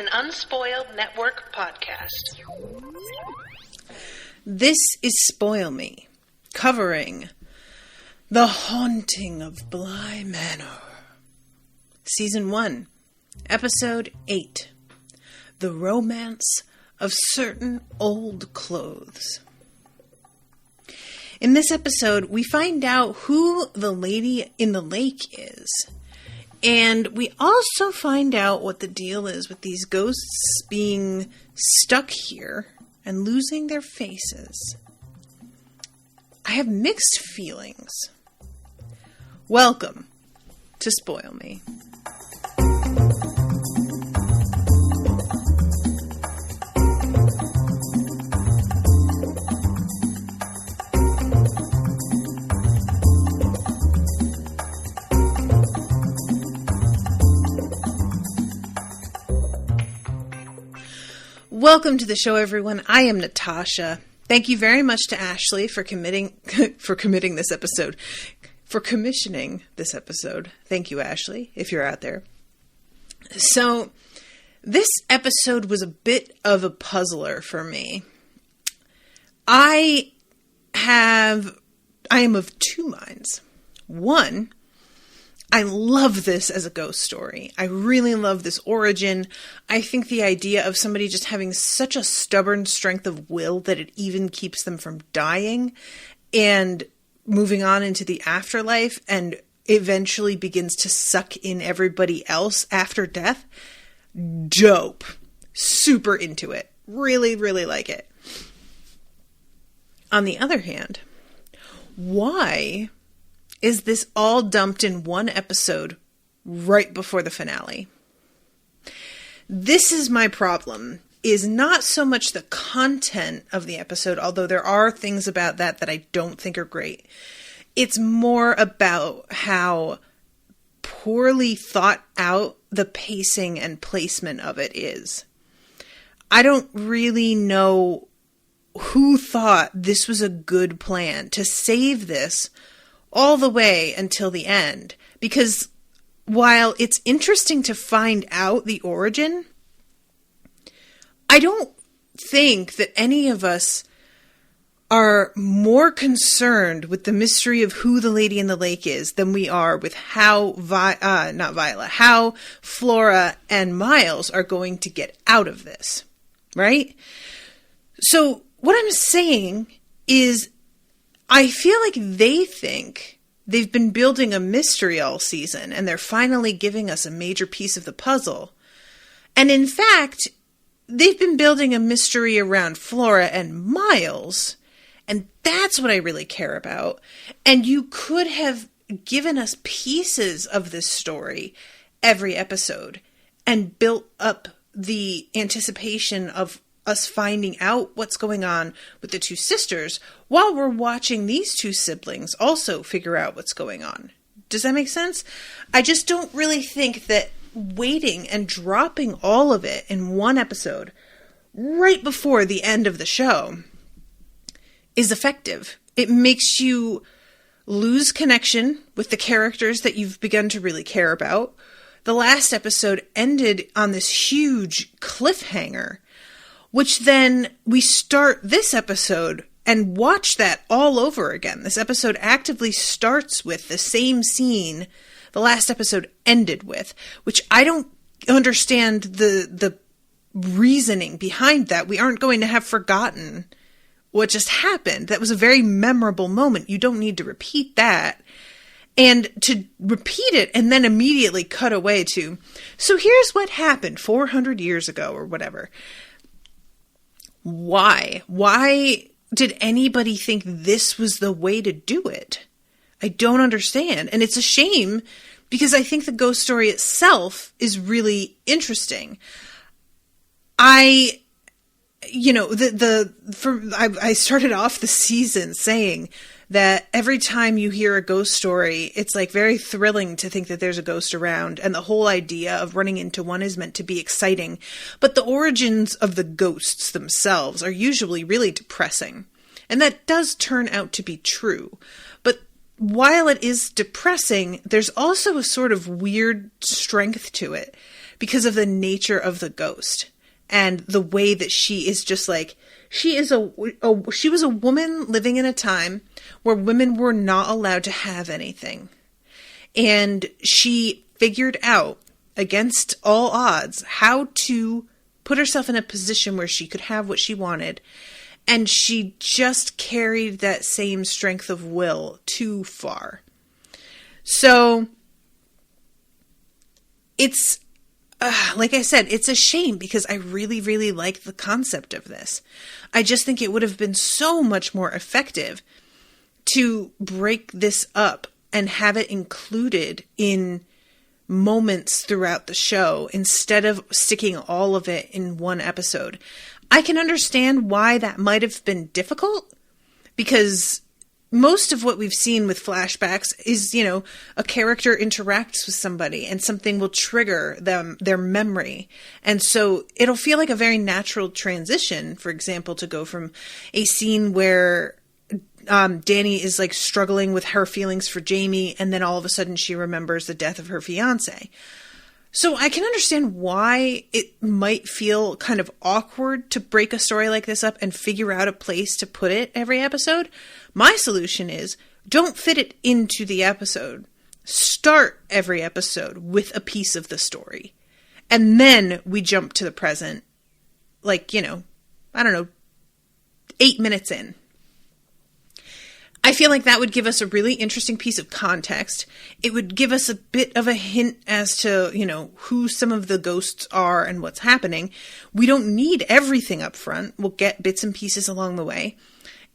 an Unspoiled Network podcast. This is Spoil Me, covering The Haunting of Bly Manor, Season 1, Episode 8, The Romance of Certain Old Clothes. In this episode, we find out who the lady in the lake is. And we also find out what the deal is with these ghosts being stuck here and losing their faces. I have mixed feelings. Welcome to Spoil Me. Welcome to the show, everyone. I am Natasha. Thank you very much to Ashleigh for commissioning this episode. Thank you, Ashleigh, if you're out there. So, this episode was a bit of a puzzler for me. I am of two minds. One, I love this as a ghost story. I really love this origin. I think the idea of somebody just having such a stubborn strength of will that it even keeps them from dying and moving on into the afterlife and eventually begins to suck in everybody else after death. Dope. Super into it. Really, really like it. On the other hand, why is this all dumped in one episode right before the finale? This is my problem, is not so much the content of the episode, although there are things about that I don't think are great. It's more about how poorly thought out the pacing and placement of it is. I don't really know who thought this was a good plan to save this all the way until the end, because while it's interesting to find out the origin, I don't think that any of us are more concerned with the mystery of who the lady in the lake is than we are with how how Flora and Miles are going to get out of this, right? So what I'm saying is, I feel like they think they've been building a mystery all season and they're finally giving us a major piece of the puzzle. And in fact, they've been building a mystery around Flora and Miles, and that's what I really care about. And you could have given us pieces of this story every episode and built up the anticipation of us finding out what's going on with the two sisters while we're watching these two siblings also figure out what's going on. Does that make sense? I just don't really think that waiting and dropping all of it in one episode right before the end of the show is effective. It makes you lose connection with the characters that you've begun to really care about. The last episode ended on this huge cliffhanger, which then we start this episode and watch that all over again. This episode actively starts with the same scene the last episode ended with, which I don't understand the reasoning behind that. We aren't going to have forgotten what just happened. That was a very memorable moment. You don't need to repeat that. And to repeat it and then immediately cut away to, so here's what happened 400 years ago or whatever. Why? Why did anybody think this was the way to do it? I don't understand. And it's a shame because I think the ghost story itself is really interesting. I started off the season saying that every time you hear a ghost story, it's like very thrilling to think that there's a ghost around, and the whole idea of running into one is meant to be exciting. But the origins of the ghosts themselves are usually really depressing. And that does turn out to be true. But while it is depressing, there's also a sort of weird strength to it because of the nature of the ghost and the way that she is just like, she was a woman living in a time where women were not allowed to have anything. And she figured out, against all odds, how to put herself in a position where she could have what she wanted. And she just carried that same strength of will too far. So it's, like I said, it's a shame because I really, really like the concept of this. I just think it would have been so much more effective to break this up and have it included in moments throughout the show instead of sticking all of it in one episode. I can understand why that might have been difficult because most of what we've seen with flashbacks is, you know, a character interacts with somebody and something will trigger their memory. And so it'll feel like a very natural transition, for example, to go from a scene where Dani is like struggling with her feelings for Jamie, and then all of a sudden she remembers the death of her fiance. So I can understand why it might feel kind of awkward to break a story like this up and figure out a place to put it every episode. My solution is don't fit it into the episode. Start every episode with a piece of the story. And then we jump to the present, like, you know, I don't know, 8 minutes in. I feel like that would give us a really interesting piece of context. It would give us a bit of a hint as to, you know, who some of the ghosts are and what's happening. We don't need everything up front. We'll get bits and pieces along the way.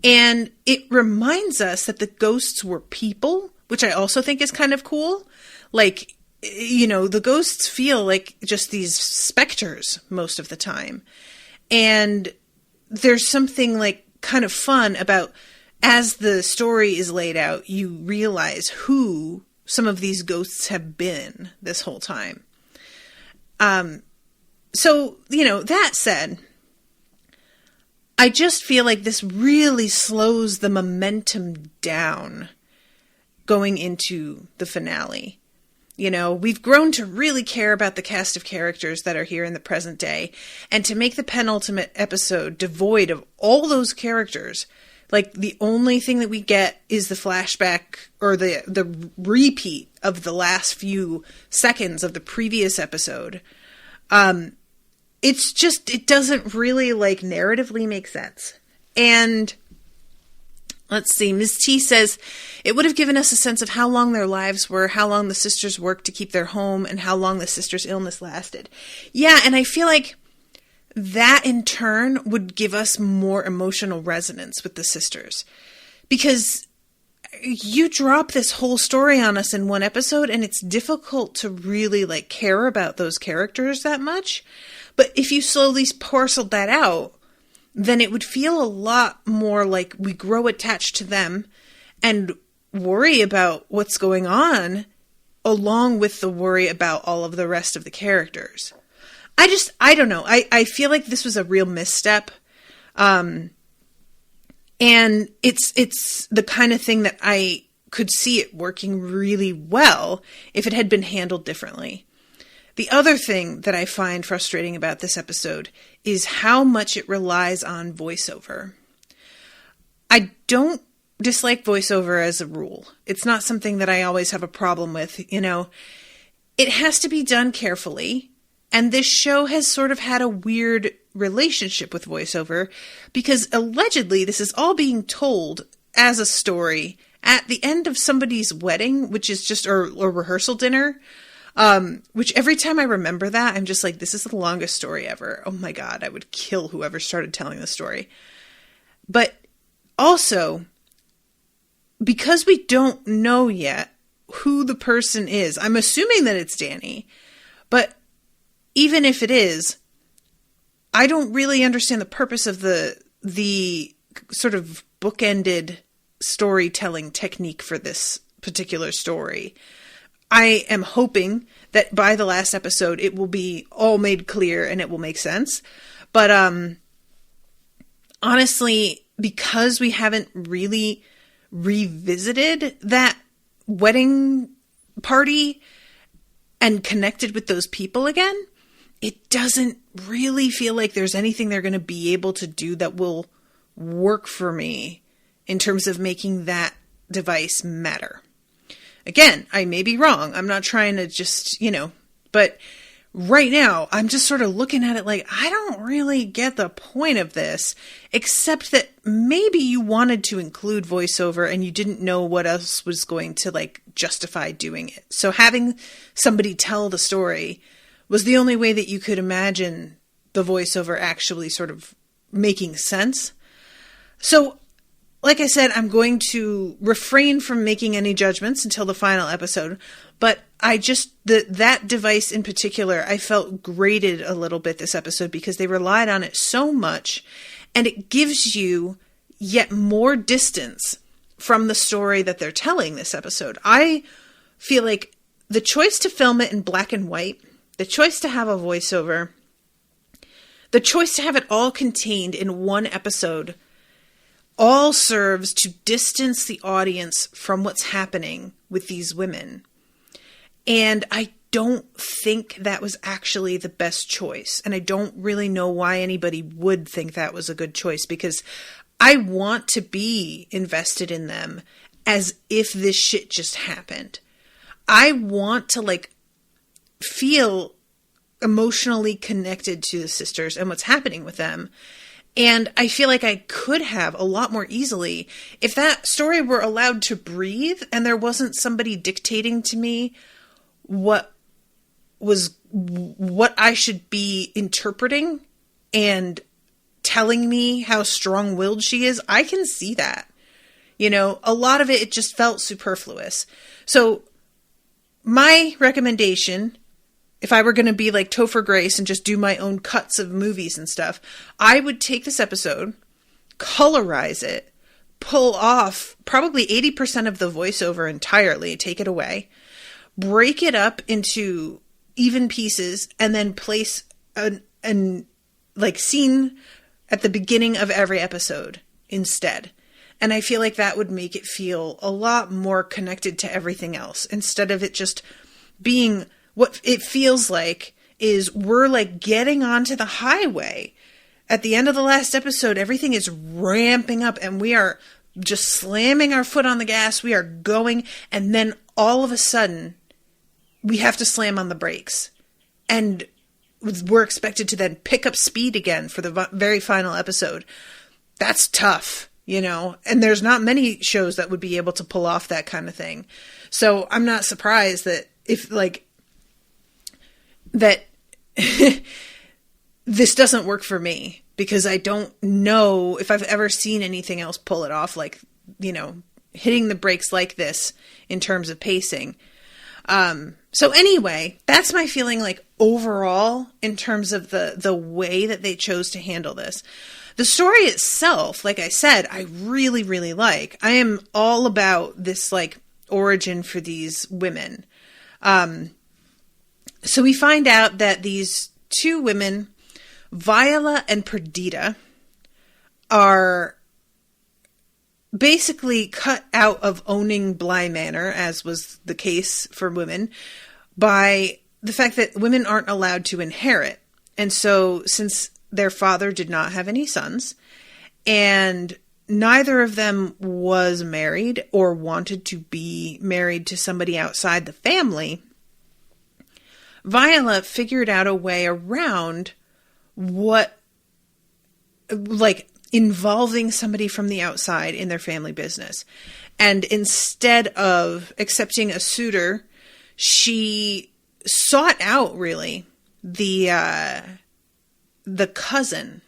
And it reminds us that the ghosts were people, which I also think is kind of cool. Like, you know, the ghosts feel like just these specters most of the time. And there's something like kind of fun about, as the story is laid out, you realize who some of these ghosts have been this whole time. So, you know, that said, I just feel like this really slows the momentum down going into the finale. You know, we've grown to really care about the cast of characters that are here in the present day, and to make the penultimate episode devoid of all those characters, like, the only thing that we get is the flashback or the repeat of the last few seconds of the previous episode. It's just, it doesn't really, like, narratively make sense. And let's see, Ms. T says, it would have given us a sense of how long their lives were, how long the sisters worked to keep their home, and how long the sisters' illness lasted. Yeah, and I feel like that in turn would give us more emotional resonance with the sisters, because you drop this whole story on us in one episode and it's difficult to really like care about those characters that much. But if you slowly parceled that out, then it would feel a lot more like we grow attached to them and worry about what's going on along with the worry about all of the rest of the characters. I don't know. I feel like this was a real misstep. And it's the kind of thing that I could see it working really well if it had been handled differently. The other thing that I find frustrating about this episode is how much it relies on voiceover. I don't dislike voiceover as a rule. It's not something that I always have a problem with, you know. It has to be done carefully. And this show has sort of had a weird relationship with voiceover because allegedly this is all being told as a story at the end of somebody's wedding, which is just a rehearsal dinner, which every time I remember that, I'm just like, this is the longest story ever. Oh my God, I would kill whoever started telling the story. But also, because we don't know yet who the person is, I'm assuming that it's Dani, but even if it is, I don't really understand the purpose of the sort of bookended storytelling technique for this particular story. I am hoping that by the last episode, it will be all made clear and it will make sense. But honestly, because we haven't really revisited that wedding party and connected with those people again, it doesn't really feel like there's anything they're going to be able to do that will work for me in terms of making that device matter. Again, I may be wrong. I'm not trying to just, but right now I'm just sort of looking at it like, I don't really get the point of this, except that maybe you wanted to include voiceover and you didn't know what else was going to justify doing it. So having somebody tell the story was the only way that you could imagine the voiceover actually sort of making sense. So, like I said, I'm going to refrain from making any judgments until the final episode, but that device in particular, I felt grated a little bit this episode because they relied on it so much, and it gives you yet more distance from the story that they're telling this episode. I feel like the choice to film it in black and white, the choice to have a voiceover, the choice to have it all contained in one episode all serves to distance the audience from what's happening with these women. And I don't think that was actually the best choice. And I don't really know why anybody would think that was a good choice, because I want to be invested in them as if this shit just happened. I want to feel emotionally connected to the sisters and what's happening with them. And I feel like I could have a lot more easily if that story were allowed to breathe and there wasn't somebody dictating to me what I should be interpreting and telling me how strong-willed she is. I can see that. A lot of it just felt superfluous. So my recommendation, if I were going to be like Topher Grace and just do my own cuts of movies and stuff, I would take this episode, colorize it, pull off probably 80% of the voiceover entirely, take it away, break it up into even pieces, and then place an scene at the beginning of every episode instead. And I feel like that would make it feel a lot more connected to everything else, instead of it just being what it feels like is we're getting onto the highway. At the end of the last episode, everything is ramping up and we are just slamming our foot on the gas. We are going, and then all of a sudden we have to slam on the brakes, and we're expected to then pick up speed again for the very final episode. That's tough, and there's not many shows that would be able to pull off that kind of thing. So I'm not surprised that if that this doesn't work for me, because I don't know if I've ever seen anything else pull it off, hitting the brakes like this in terms of pacing. So anyway, that's my feeling overall in terms of the way that they chose to handle this. The story itself, like I said, I really, really like. I am all about this origin for these women. So we find out that these two women, Viola and Perdita, are basically cut out of owning Bly Manor, as was the case for women, by the fact that women aren't allowed to inherit. And so since their father did not have any sons, and neither of them was married or wanted to be married to somebody outside the family, Viola figured out a way around involving somebody from the outside in their family business. And instead of accepting a suitor, she sought out really the cousin,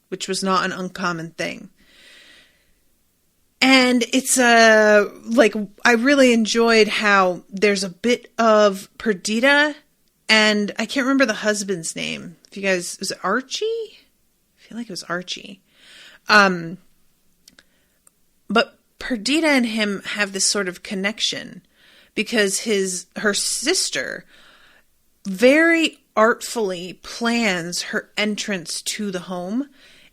which was not an uncommon thing. And it's I really enjoyed how there's a bit of Perdita, and I can't remember the husband's name. If you guys, was it Archie? I feel like it was Archie. But Perdita and him have this sort of connection because her sister very artfully plans her entrance to the home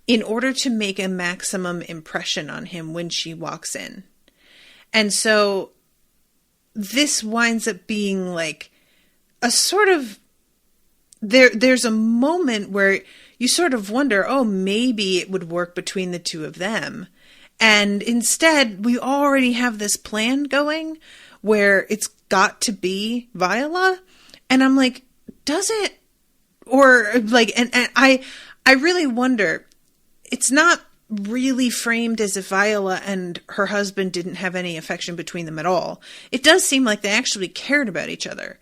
in order to make a maximum impression on him when she walks in. And so this winds up being like a sort of, there's a moment where you sort of wonder, oh, maybe it would work between the two of them. And instead, we already have this plan going where it's got to be Viola. And I'm like, does it? Or like, and I really wonder, it's not really framed as if Viola and her husband didn't have any affection between them at all. It does seem like they actually cared about each other.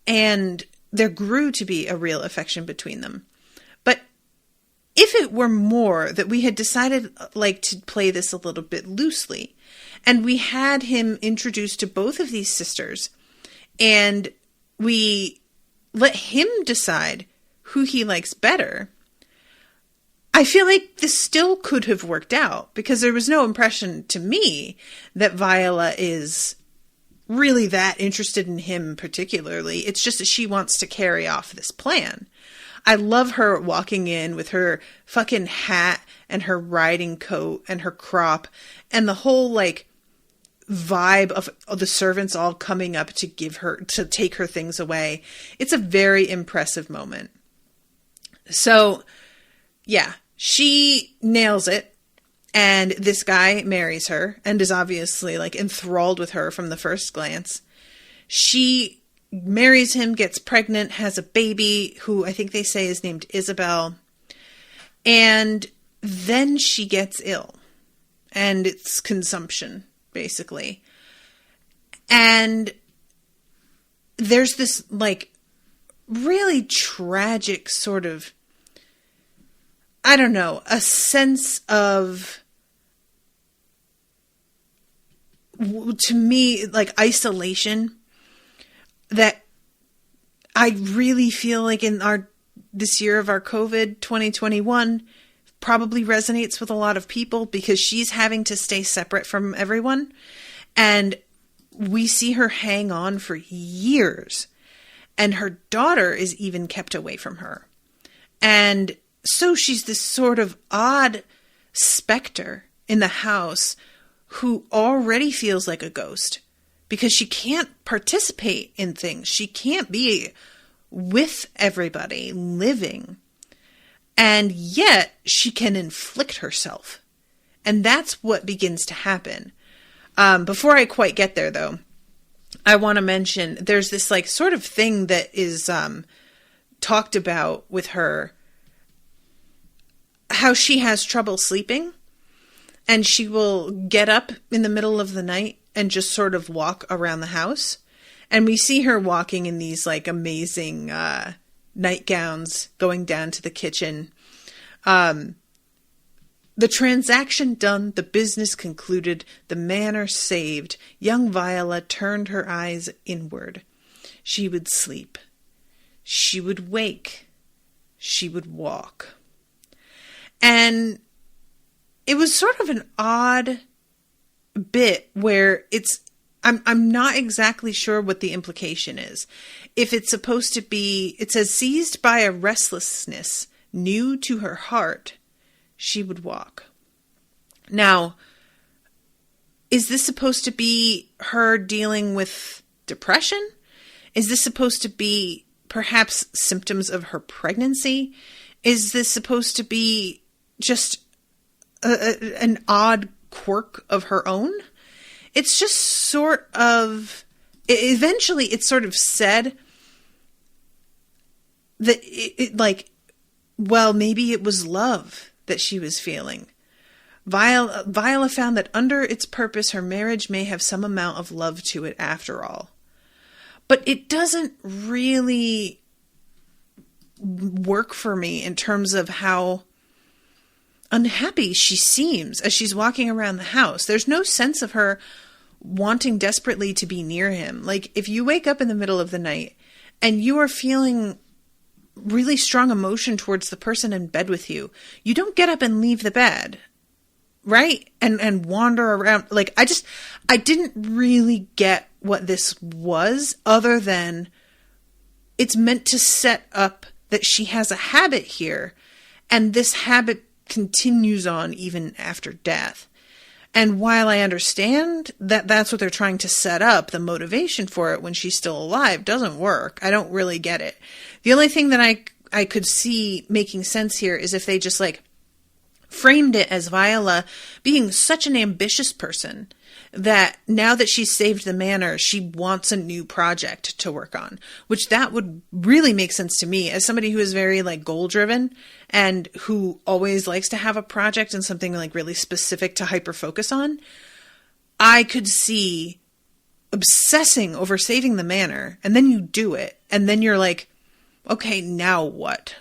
And there grew to be a real affection between them. But if it were more that we had decided like to play this a little bit loosely, and we had him introduced to both of these sisters, and we let him decide who he likes better, I feel like this still could have worked out, because there was no impression to me that Viola is really that interested in him particularly. It's just that she wants to carry off this plan. I love her walking in with her fucking hat and her riding coat and her crop and the whole like vibe of the servants all coming up to take her things away. It's a very impressive moment. So yeah, she nails it. And this guy marries her and is obviously like enthralled with her from the first glance. She marries him, gets pregnant, has a baby who I think they say is named Isabel. And then she gets ill. And it's consumption, basically. And there's this like really tragic sort of, I don't know, a sense of, to me, like isolation that I really feel like in this year of our COVID 2021 probably resonates with a lot of people, because she's having to stay separate from everyone. And we see her hang on for years, and her daughter is even kept away from her. And so she's this sort of odd specter in the house who already feels like a ghost because she can't participate in things. She can't be with everybody living. And yet she can inflict herself. And that's what begins to happen. Before I quite get there, though, I want to mention there's this like sort of thing that is talked about with her, how she has trouble sleeping, and she will get up in the middle of the night and just sort of walk around the house. And we see her walking in these like amazing nightgowns, going down to the kitchen. The transaction done, the business concluded, the manor saved, young Viola turned her eyes inward. She would sleep. She would wake. She would walk. And it was sort of an odd bit where I'm not exactly sure what the implication is. If it's supposed to be, it says, seized by a restlessness new to her heart, she would walk. Now, is this supposed to be her dealing with depression? Is this supposed to be perhaps symptoms of her pregnancy? Is this supposed to be just an odd quirk of her own? It's just sort of, eventually it's sort of said that it like, well, maybe it was love that she was feeling. Viola found that under its purpose, her marriage may have some amount of love to it after all. But it doesn't really work for me in terms of how unhappy she seems as she's walking around the house. There's no sense of her wanting desperately to be near him. Like, if you wake up in the middle of the night and you are feeling really strong emotion towards the person in bed with you, you don't get up and leave the bed, right? And wander around. Like, I didn't really get what this was, other than it's meant to set up that she has a habit here, and this habit continues on even after death. And while I understand that that's what they're trying to set up, the motivation for it when she's still alive doesn't work. I don't really get it. The only thing that I could see making sense here is if they just like framed it as Viola being such an ambitious person that now that she's saved the manor, she wants a new project to work on, which that would really make sense to me as somebody who is very like goal driven and who always likes to have a project and something like really specific to hyper focus on. I could see obsessing over saving the manor, and then you do it, and then you're like, okay, now what?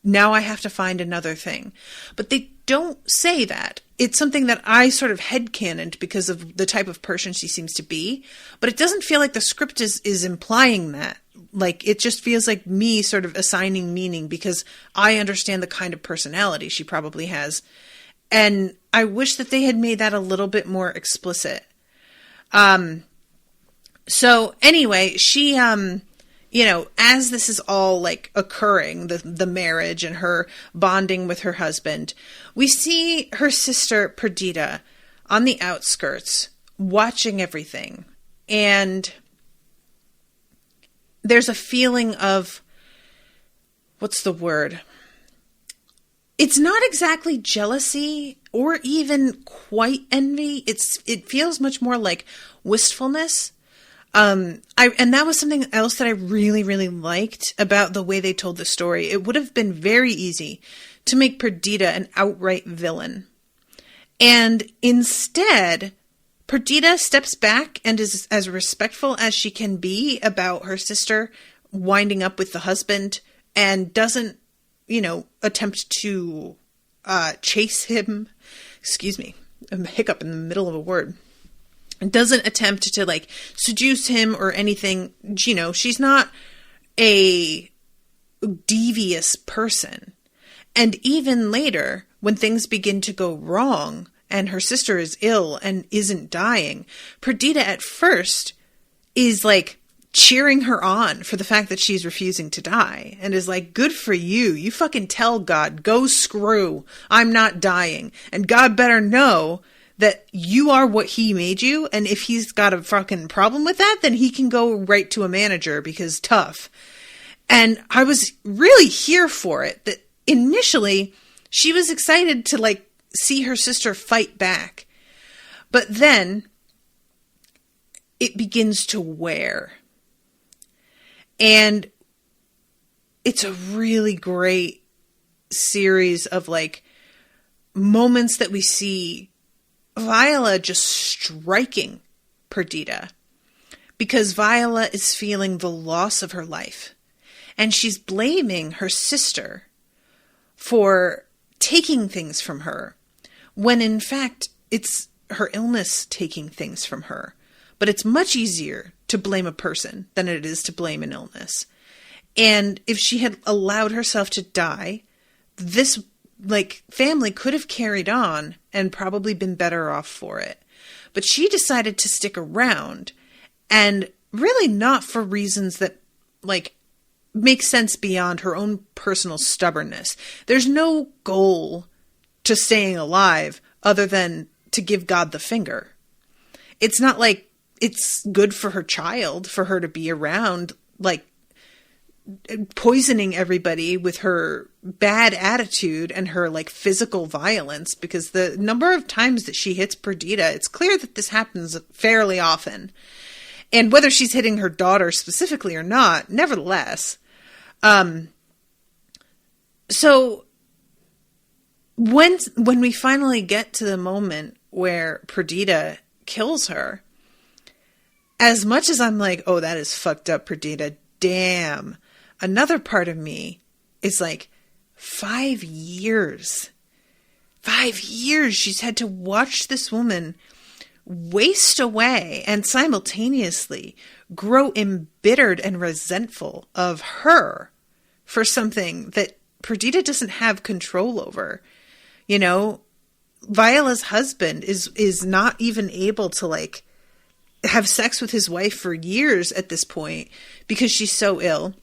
Now I have to find another thing. But they don't say that. It's something that I sort of headcanoned because of the type of person she seems to be. But it doesn't feel like the script is implying that. Like, it just feels like me sort of assigning meaning because I understand the kind of personality she probably has. And I wish that they had made that a little bit more explicit. So anyway, she, as this is all like occurring, the marriage and her bonding with her husband, we see her sister Perdita on the outskirts watching everything. And there's a feeling of, what's the word? It's not exactly jealousy or even quite envy. It feels much more like wistfulness. And that was something else that I really, really liked about the way they told the story. It would have been very easy to make Perdita an outright villain. And instead, Perdita steps back and is as respectful as she can be about her sister winding up with the husband and doesn't, attempt to chase him. Excuse me, a hiccup in the middle of a word. Doesn't attempt to like seduce him or anything. She's not a devious person. And even later, when things begin to go wrong and her sister is ill and isn't dying, Perdita at first is like cheering her on for the fact that she's refusing to die and is like, good for you. You fucking tell God, go screw. I'm not dying. And God better know that you are what he made you, and if he's got a fucking problem with that, then he can go right to a manager because tough. And I was really here for it. That initially, she was excited to like see her sister fight back. But then, it begins to wear. And it's a really great series of like moments that we see Viola just striking Perdita because Viola is feeling the loss of her life and she's blaming her sister for taking things from her when in fact it's her illness taking things from her. But it's much easier to blame a person than it is to blame an illness. And if she had allowed herself to die, this family could have carried on and probably been better off for it. But she decided to stick around, and really not for reasons that make sense beyond her own personal stubbornness. There's no goal to staying alive other than to give God the finger. It's not like it's good for her child for her to be around, poisoning everybody with her bad attitude and her physical violence, because the number of times that she hits Perdita, it's clear that this happens fairly often. And whether she's hitting her daughter specifically or not, nevertheless. So when we finally get to the moment where Perdita kills her, as much as I'm like, oh, that is fucked up, Perdita, damn. Another part of me is 5 years. 5 years she's had to watch this woman waste away and simultaneously grow embittered and resentful of her for something that Perdita doesn't have control over. You know, Viola's husband is not even able to have sex with his wife for years at this point because she's so ill.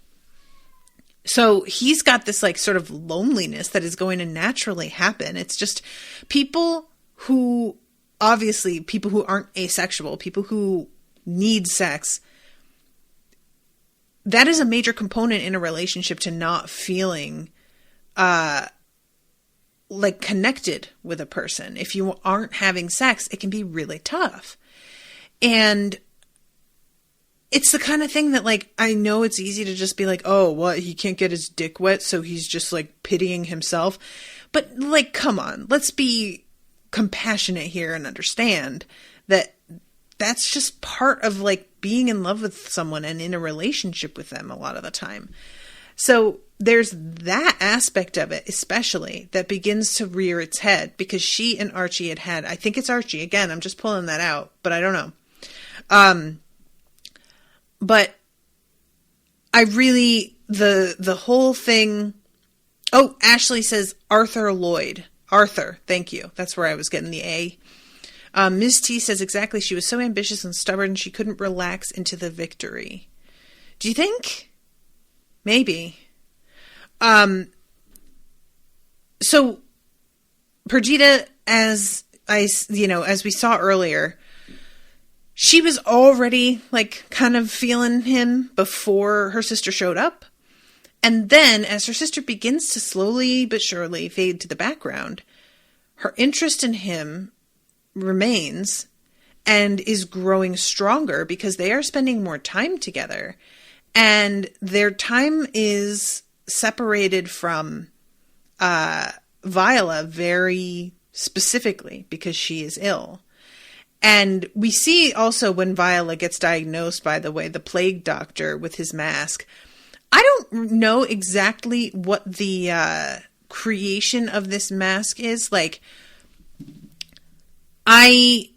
So he's got this sort of loneliness that is going to naturally happen. It's just people who obviously people who aren't asexual, people who need sex, that is a major component in a relationship to not feeling like connected with a person. If you aren't having sex, it can be really tough. And it's the kind of thing that, like, I know it's easy to just be like, oh, what, he can't get his dick wet, so he's just, like, pitying himself. But, like, come on, let's be compassionate here and understand that that's just part of, like, being in love with someone and in a relationship with them a lot of the time. So there's that aspect of it, especially, that begins to rear its head, because she and Archie had, I think it's Archie, again, I'm just pulling that out, but I don't know. But I really, the whole thing, oh, Ashleigh says Arthur Lloyd. Arthur, thank you. That's where I was getting the A. Ms. T says exactly, she was so ambitious and stubborn she couldn't relax into the victory. Do you think? Maybe. So Perdita, as we saw earlier, she was already, like, kind of feeling him before her sister showed up. And then, as her sister begins to slowly but surely fade to the background, her interest in him remains and is growing stronger because they are spending more time together. And their time is separated from Viola very specifically because she is ill. And we see also when Viola gets diagnosed, by the way, the plague doctor with his mask. I don't know exactly what the creation of this mask is. Like, I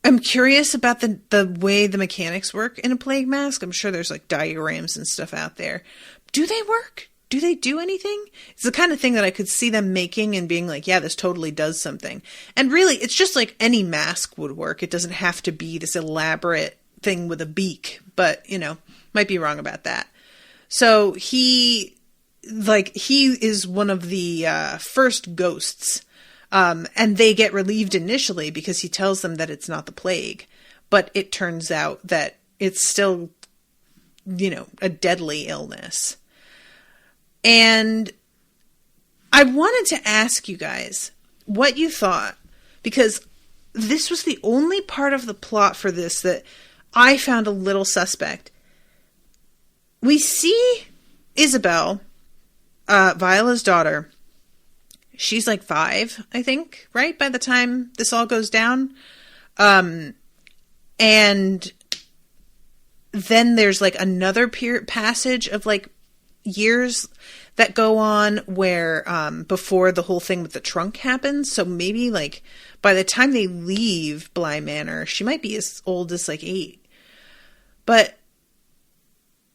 am curious about the way the mechanics work in a plague mask. I'm sure there's, like, diagrams and stuff out there. Do they work? Do they do anything? It's the kind of thing that I could see them making and being like, yeah, this totally does something. And really, it's just like any mask would work. It doesn't have to be this elaborate thing with a beak, but, might be wrong about that. So he is one of the first ghosts, and they get relieved initially because he tells them that it's not the plague, but it turns out that it's still, a deadly illness. And I wanted to ask you guys what you thought, because this was the only part of the plot for this that I found a little suspect. We see Isabel, Viola's daughter. She's like 5, I think, right? By the time this all goes down. And then there's like another passage of like years that go on where before the whole thing with the trunk happens. So maybe like by the time they leave Bly Manor, she might be as old as like 8. But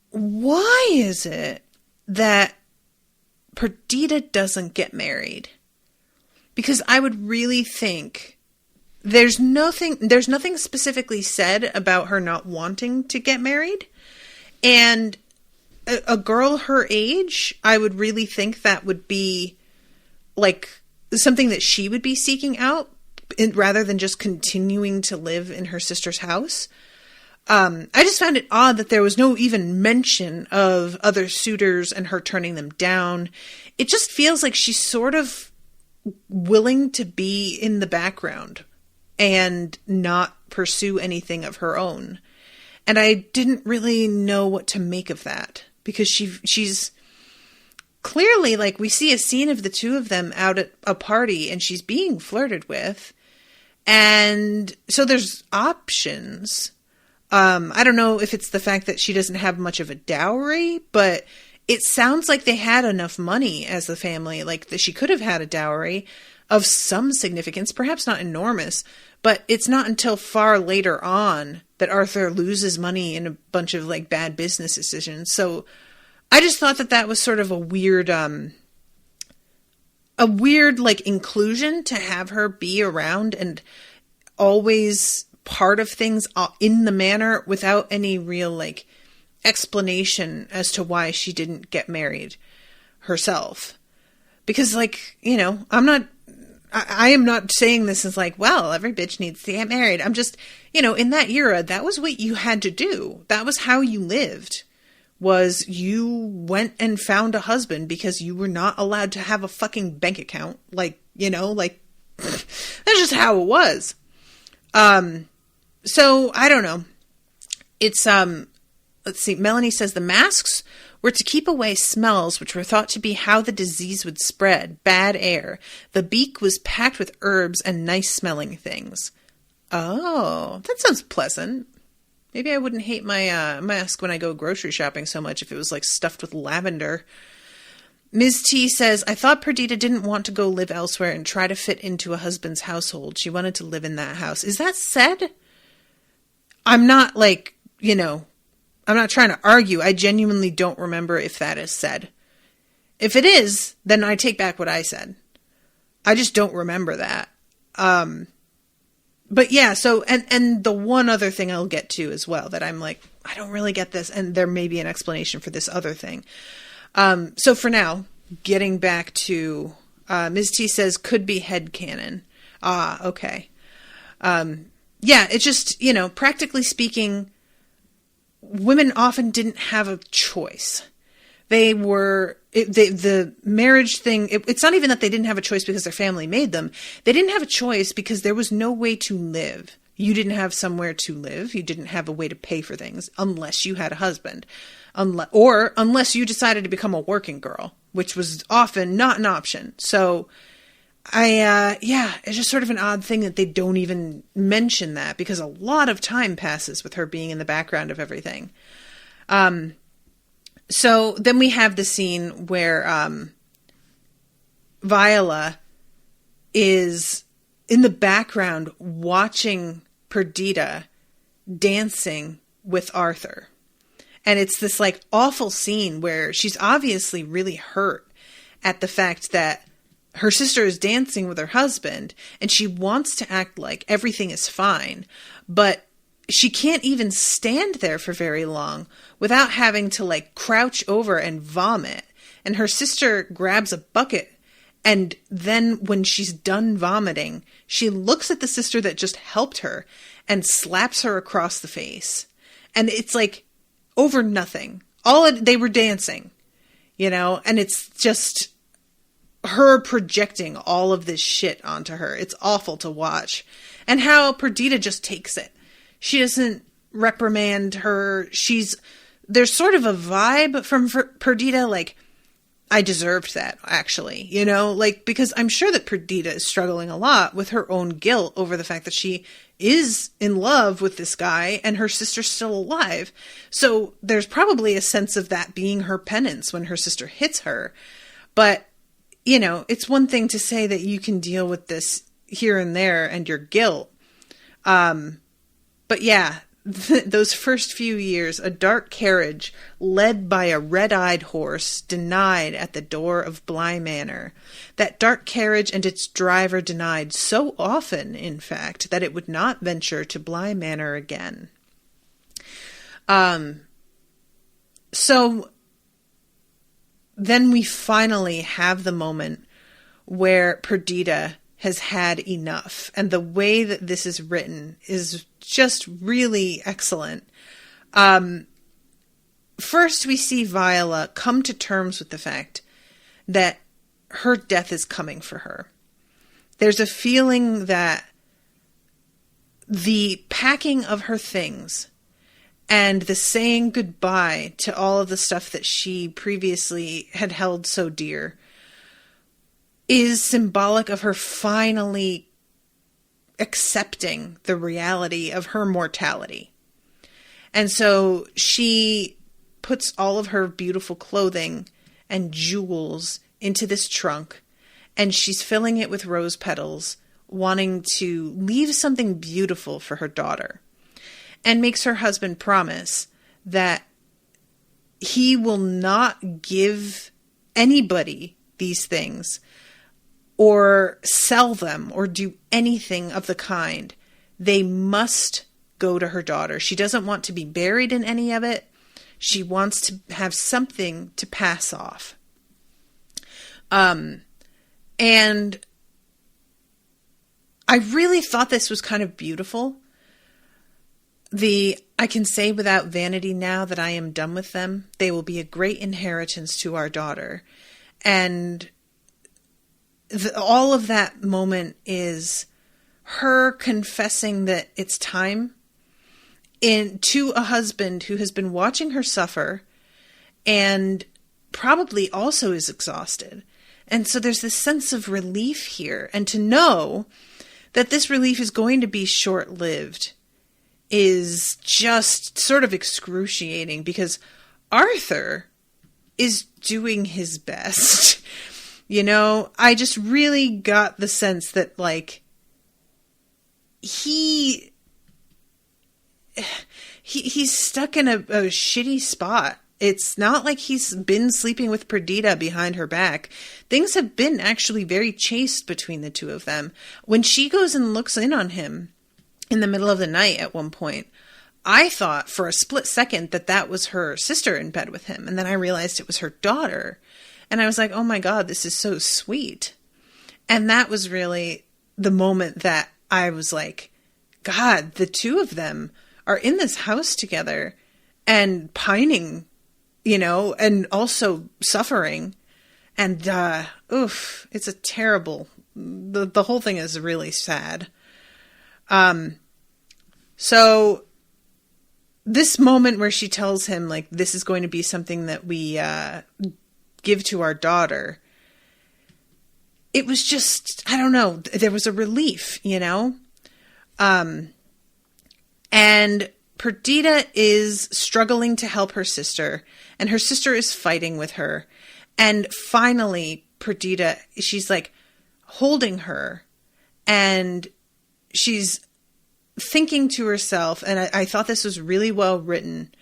why is it that Perdita doesn't get married? Because I would really think there's nothing specifically said about her not wanting to get married. And a girl her age, I would really think that would be like something that she would be seeking out rather than just continuing to live in her sister's house. I just found it odd that there was no even mention of other suitors and her turning them down. It just feels like she's sort of willing to be in the background and not pursue anything of her own. And I didn't really know what to make of that, because she's clearly, like, we see a scene of the two of them out at a party and she's being flirted with. And so there's options. I don't know if it's the fact that she doesn't have much of a dowry, but it sounds like they had enough money as a family, like that she could have had a dowry of some significance, perhaps not enormous, but it's not until far later on that Arthur loses money in a bunch of like bad business decisions. So I just thought that was sort of a weird like inclusion to have her be around and always part of things in the manor without any real like explanation as to why she didn't get married herself. Because like, I'm not I am not saying this as like, well, every bitch needs to get married. I'm just, in that era, that was what you had to do. That was how you lived, was you went and found a husband because you were not allowed to have a fucking bank account. Like, that's just how it was. So I don't know. It's, let's see. Melanie says the masks were to keep away smells which were thought to be how the disease would spread, bad air. The beak was packed with herbs and nice-smelling things. Oh, that sounds pleasant. Maybe I wouldn't hate my mask when I go grocery shopping so much if it was, like, stuffed with lavender. Ms. T says, I thought Perdita didn't want to go live elsewhere and try to fit into a husband's household. She wanted to live in that house. Is that said? I'm not, like, I'm not trying to argue. I genuinely don't remember if that is said. If it is, then I take back what I said. I just don't remember that. But yeah, so, and the one other thing I'll get to as well that I'm like, I don't really get this, and there may be an explanation for this other thing. So for now, getting back to, Ms. T says, could be headcanon. Ah, okay. Yeah, it's just, practically speaking, women often didn't have a choice. The marriage thing, it's not even that they didn't have a choice because their family made them. They didn't have a choice because there was no way to live. You didn't have somewhere to live. You didn't have a way to pay for things unless you had a husband. Unless you decided to become a working girl, which was often not an option. So it's just sort of an odd thing that they don't even mention that, because a lot of time passes with her being in the background of everything. So then we have the scene where Viola is in the background watching Perdita dancing with Arthur. And it's this like awful scene where she's obviously really hurt at the fact that her sister is dancing with her husband and she wants to act like everything is fine, but she can't even stand there for very long without having to like crouch over and vomit. And her sister grabs a bucket, and then when she's done vomiting, she looks at the sister that just helped her and slaps her across the face. And it's like over nothing. They were dancing, and it's just her projecting all of this shit onto her. It's awful to watch. And how Perdita just takes it. She doesn't reprimand her. There's sort of a vibe from Perdita, like, I deserved that, actually, because I'm sure that Perdita is struggling a lot with her own guilt over the fact that she is in love with this guy and her sister's still alive. So there's probably a sense of that being her penance when her sister hits her. But, it's one thing to say that you can deal with this here and there and your guilt. But yeah, those first few years, a dark carriage led by a red-eyed horse denied at the door of Bly Manor. That dark carriage and its driver denied so often, in fact, that it would not venture to Bly Manor again. So then we finally have the moment where Perdita has had enough. And the way that this is written is just really excellent. First, we see Viola come to terms with the fact that her death is coming for her. There's a feeling that the packing of her things and the saying goodbye to all of the stuff that she previously had held so dear is symbolic of her finally accepting the reality of her mortality. And so she puts all of her beautiful clothing and jewels into this trunk, and she's filling it with rose petals, wanting to leave something beautiful for her daughter, and makes her husband promise that he will not give anybody these things or sell them or do anything of the kind. They must go to her daughter. She doesn't want to be buried in any of it. She wants to have something to pass off. And I really thought this was kind of beautiful. I can say without vanity now that I am done with them. They will be a great inheritance to our daughter. And all of that moment is her confessing that it's time to a husband who has been watching her suffer and probably also is exhausted. And so there's this sense of relief here. And to know that this relief is going to be short-lived is just sort of excruciating, because Arthur is doing his best. You know, I just really got the sense that, like, he's stuck in a shitty spot. It's not like he's been sleeping with Perdita behind her back. Things have been actually very chaste between the two of them. When she goes and looks in on him in the middle of the night at one point, I thought for a split second that was her sister in bed with him. And then I realized it was her daughter. And I was like, oh my God, this is so sweet. And that was really the moment that I was like, God, the two of them are in this house together and pining, you know, and also suffering. And, it's a terrible, the whole thing is really sad. So this moment where she tells him, like, this is going to be something that we, give to our daughter, it was just, I don't know, there was a relief, you know? And Perdita is struggling to help her sister, and her sister is fighting with her. And finally, Perdita, she's like holding her, and she's thinking to herself, and I thought this was really well written.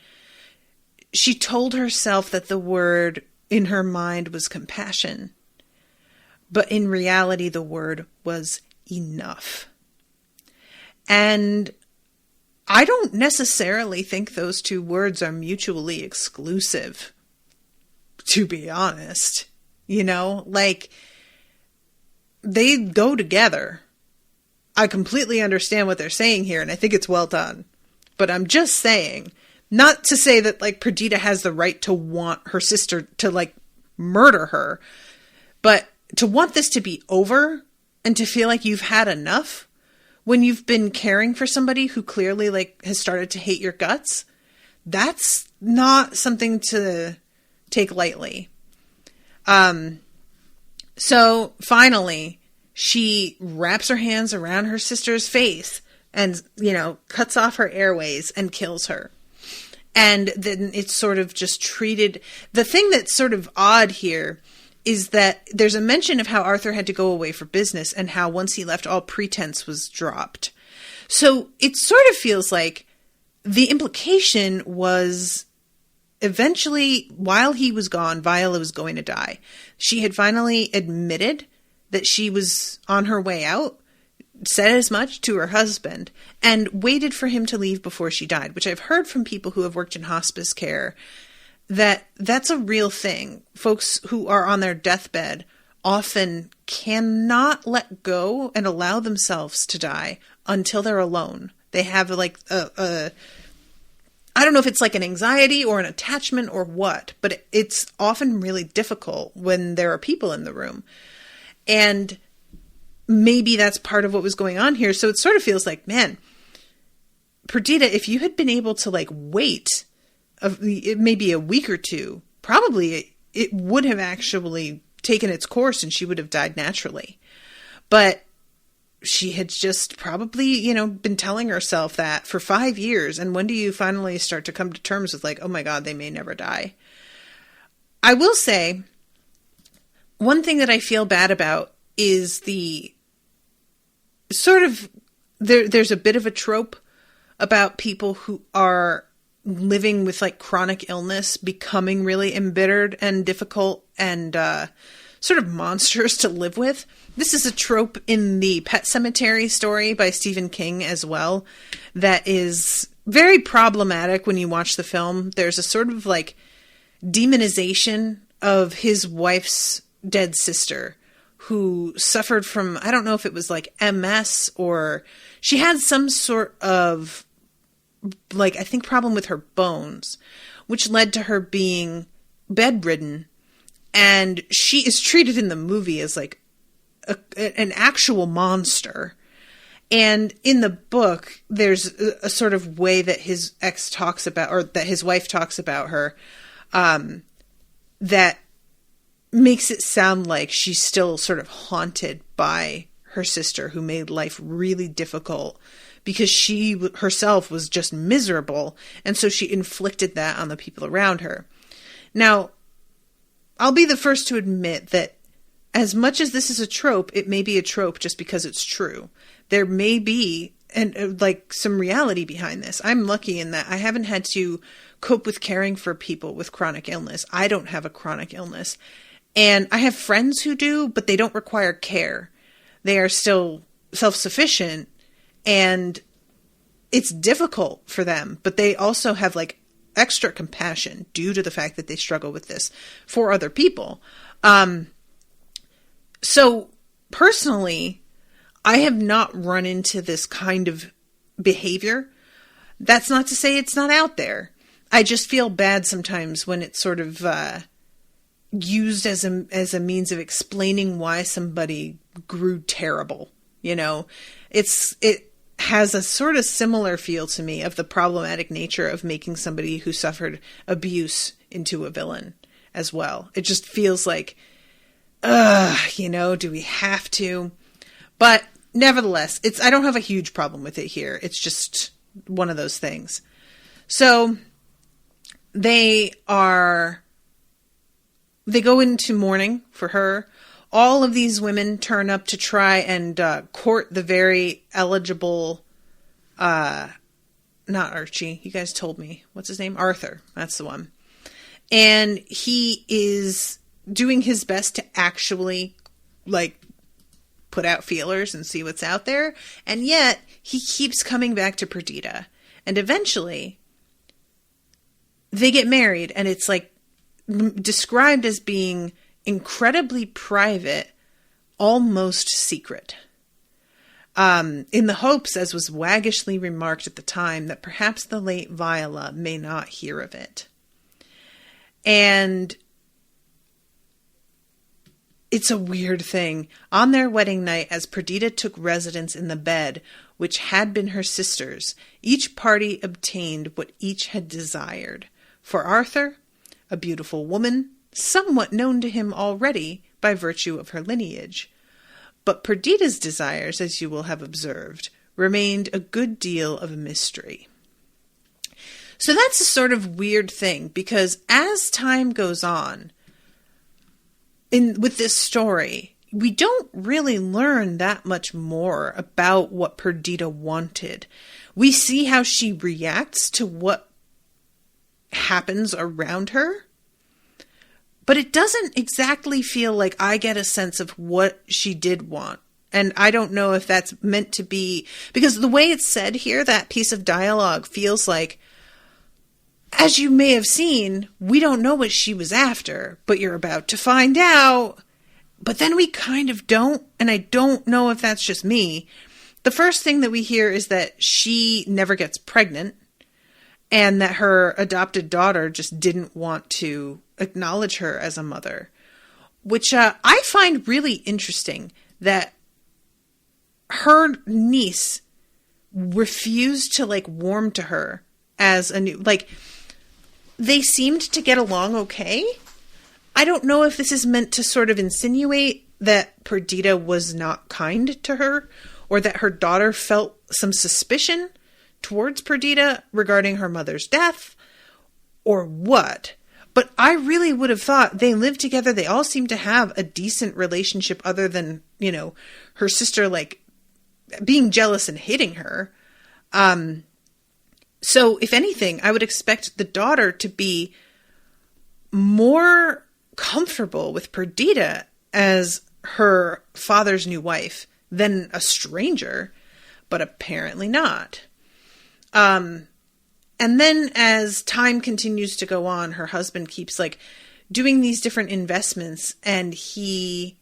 She told herself that the word in her mind was compassion, but in reality, the word was enough. And I don't necessarily think those two words are mutually exclusive, to be honest. You know, like, they go together. I completely understand what they're saying here, and I think it's well done. But I'm just saying, not to say that, like, Perdita has the right to want her sister to, like, murder her, but to want this to be over and to feel like you've had enough when you've been caring for somebody who clearly, like, has started to hate your guts, that's not something to take lightly. So finally, she wraps her hands around her sister's face and, you know, cuts off her airways and kills her. And then it's sort of just treated. The thing that's sort of odd here is that there's a mention of how Arthur had to go away for business and how once he left, all pretense was dropped. So it sort of feels like the implication was eventually, while he was gone, Viola was going to die. She had finally admitted that she was on her way out, said as much to her husband, and waited for him to leave before she died, which I've heard from people who have worked in hospice care, that's a real thing. Folks who are on their deathbed often cannot let go and allow themselves to die until they're alone. They have, like, I don't know if it's like an anxiety or an attachment or what, but it's often really difficult when there are people in the room. And maybe that's part of what was going on here. So it sort of feels like, man, Perdita, if you had been able to, like, wait maybe a week or two, probably it would have actually taken its course and she would have died naturally. But she had just probably, you know, been telling herself that for 5 years. And when do you finally start to come to terms with, like, oh my God, they may never die? I will say, one thing that I feel bad about is the sort of, there's a bit of a trope about people who are living with, like, chronic illness becoming really embittered and difficult and sort of monsters to live with. This is a trope in the Pet Sematary story by Stephen King as well that is very problematic when you watch the film. There's a sort of, like, demonization of his wife's dead sister, who suffered from, I don't know if it was like MS, or she had some sort of, like, I think problem with her bones, which led to her being bedridden. And she is treated in the movie as like an actual monster. And in the book, there's a sort of way that his ex talks about, or that his wife talks about her, that makes it sound like she's still sort of haunted by her sister, who made life really difficult because she herself was just miserable. And so she inflicted that on the people around her. Now, I'll be the first to admit that as much as this is a trope, it may be a trope just because it's true. There may be like some reality behind this. I'm lucky in that I haven't had to cope with caring for people with chronic illness. I don't have a chronic illness. And I have friends who do, but they don't require care. They are still self-sufficient, and it's difficult for them, but they also have like extra compassion due to the fact that they struggle with this for other people. So personally, I have not run into this kind of behavior. That's not to say it's not out there. I just feel bad sometimes when it's sort of used as a means of explaining why somebody grew terrible. You know, it has a sort of similar feel to me of the problematic nature of making somebody who suffered abuse into a villain as well. It just feels like, do we have to? But nevertheless, I don't have a huge problem with it here. It's just one of those things. So they go into mourning for her. All of these women turn up to try and court the very eligible, not Archie. You guys told me. What's his name? Arthur. That's the one. And he is doing his best to actually, like, put out feelers and see what's out there. And yet, he keeps coming back to Perdita. And eventually, they get married, and it's, like, described as being incredibly private, almost secret. In the hopes, as was waggishly remarked at the time, that perhaps the late Viola may not hear of it. And it's a weird thing. On their wedding night, as Perdita took residence in the bed, which had been her sister's, each party obtained what each had desired. For Arthur, a beautiful woman, somewhat known to him already by virtue of her lineage. But Perdita's desires, as you will have observed, remained a good deal of a mystery. So that's a sort of weird thing, because as time goes on, with this story, we don't really learn that much more about what Perdita wanted. We see how she reacts to what happens around her, but it doesn't exactly feel like I get a sense of what she did want. And I don't know if that's meant to be, because the way it's said here, that piece of dialogue feels like, as you may have seen, we don't know what she was after, but you're about to find out. But then we kind of don't, and I don't know if that's just me. The first thing that we hear is that she never gets pregnant, and that her adopted daughter just didn't want to acknowledge her as a mother, which I find really interesting, that her niece refused to, like, warm to her as a new, like, they seemed to get along okay. I don't know if this is meant to sort of insinuate that Perdita was not kind to her, or that her daughter felt some suspicion towards Perdita regarding her mother's death, or what. But I really would have thought they lived together. They all seem to have a decent relationship, other than, her sister, like, being jealous and hitting her. So, if anything, I would expect the daughter to be more comfortable with Perdita as her father's new wife than a stranger, but apparently not. And then as time continues to go on, her husband keeps, like, doing these different investments, and he